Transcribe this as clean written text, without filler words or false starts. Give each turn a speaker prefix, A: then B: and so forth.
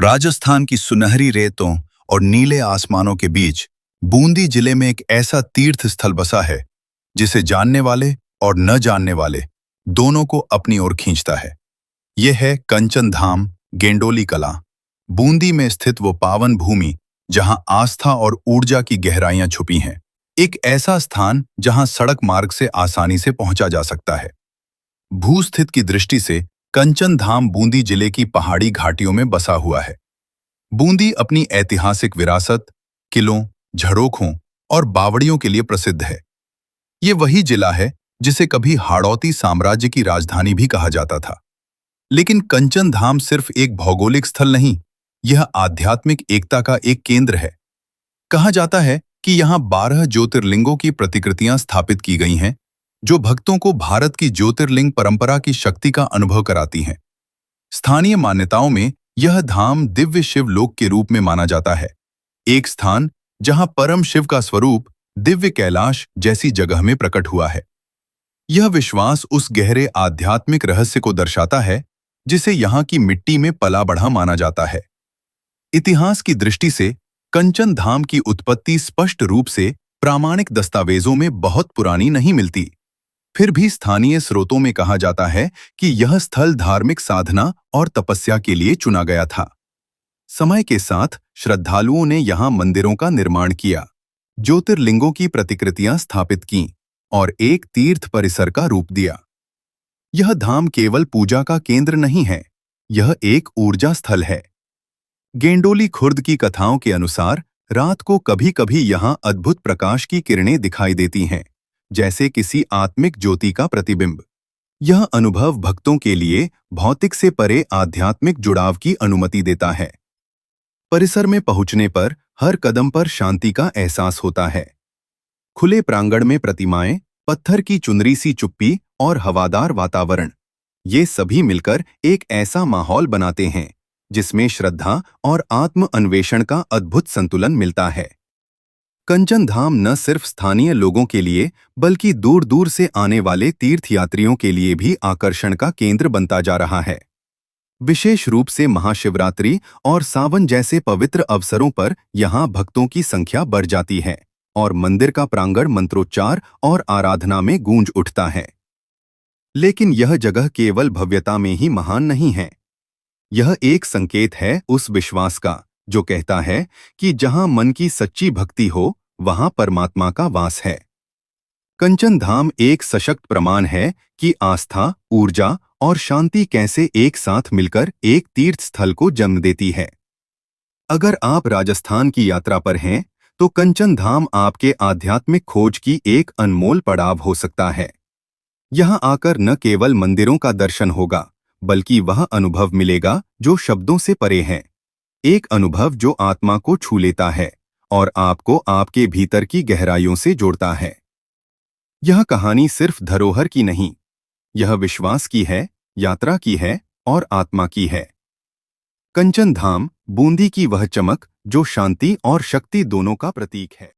A: राजस्थान की सुनहरी रेतों और नीले आसमानों के बीच बूंदी जिले में एक ऐसा तीर्थ स्थल बसा है जिसे जानने वाले और न जानने वाले दोनों को अपनी ओर खींचता है। यह है कंचन धाम गेंडोली कला। बूंदी में स्थित वो पावन भूमि जहां आस्था और ऊर्जा की गहराइयां छुपी हैं। एक ऐसा स्थान जहां सड़क मार्ग से आसानी से पहुंचा जा सकता है। भूस्थित की दृष्टि से कंचन धाम बूंदी जिले की पहाड़ी घाटियों में बसा हुआ है। बूंदी अपनी ऐतिहासिक विरासत, किलों, झरोखों और बावड़ियों के लिए प्रसिद्ध है। ये वही जिला है जिसे कभी हाड़ौती साम्राज्य की राजधानी भी कहा जाता था। लेकिन कंचन धाम सिर्फ एक भौगोलिक स्थल नहीं, यह आध्यात्मिक एकता का एक केंद्र है। कहा जाता है कि यहाँ 12 ज्योतिर्लिंगों की प्रतिकृतियां स्थापित की गई हैं, जो भक्तों को भारत की ज्योतिर्लिंग परंपरा की शक्ति का अनुभव कराती हैं। स्थानीय मान्यताओं में यह धाम दिव्य शिव लोक के रूप में माना जाता है, एक स्थान जहां परम शिव का स्वरूप दिव्य कैलाश जैसी जगह में प्रकट हुआ है। यह विश्वास उस गहरे आध्यात्मिक रहस्य को दर्शाता है जिसे यहाँ की मिट्टी में पला बढ़ा माना जाता है। इतिहास की दृष्टि से कंचन धाम की उत्पत्ति स्पष्ट रूप से प्रामाणिक दस्तावेजों में बहुत पुरानी नहीं मिलती। फिर भी स्थानीय स्रोतों में कहा जाता है कि यह स्थल धार्मिक साधना और तपस्या के लिए चुना गया था। समय के साथ श्रद्धालुओं ने यहाँ मंदिरों का निर्माण किया, ज्योतिर्लिंगों की प्रतिकृतियां स्थापित कीं और एक तीर्थ परिसर का रूप दिया। यह धाम केवल पूजा का केंद्र नहीं है, यह एक ऊर्जा स्थल है। गेंडोली खुर्द की कथाओं के अनुसार रात को कभी-कभी यहाँ अद्भुत प्रकाश की किरणें दिखाई देती हैं, जैसे किसी आत्मिक ज्योति का प्रतिबिंब। यह अनुभव भक्तों के लिए भौतिक से परे आध्यात्मिक जुड़ाव की अनुमति देता है। परिसर में पहुंचने पर हर कदम पर शांति का एहसास होता है। खुले प्रांगण में प्रतिमाएं, पत्थर की चुनरी सी चुप्पी और हवादार वातावरण, ये सभी मिलकर एक ऐसा माहौल बनाते हैं जिसमें श्रद्धा और आत्म अन्वेषण का अद्भुत संतुलन मिलता है। कंचन धाम न सिर्फ स्थानीय लोगों के लिए बल्कि दूर दूर से आने वाले तीर्थयात्रियों के लिए भी आकर्षण का केंद्र बनता जा रहा है। विशेष रूप से महाशिवरात्रि और सावन जैसे पवित्र अवसरों पर यहाँ भक्तों की संख्या बढ़ जाती है और मंदिर का प्रांगण मंत्रोच्चार और आराधना में गूंज उठता है। लेकिन यह जगह केवल भव्यता में ही महान नहीं है। यह एक संकेत है उस विश्वास का जो कहता है कि जहां मन की सच्ची भक्ति हो, वहां परमात्मा का वास है। कंचन धाम एक सशक्त प्रमाण है कि आस्था, ऊर्जा और शांति कैसे एक साथ मिलकर एक तीर्थ स्थल को जन्म देती है। अगर आप राजस्थान की यात्रा पर हैं, तो कंचन धाम आपके आध्यात्मिक खोज की एक अनमोल पड़ाव हो सकता है। यहाँ आकर न केवल मंदिरों का दर्शन होगा, बल्कि वह अनुभव मिलेगा जो शब्दों से परे है। एक अनुभव जो आत्मा को छू लेता है और आपको आपके भीतर की गहराइयों से जोड़ता है। यह कहानी सिर्फ धरोहर की नहीं, यह विश्वास की है, यात्रा की है और आत्मा की है। कंचन धाम बूंदी की वह चमक जो शांति और शक्ति दोनों का प्रतीक है।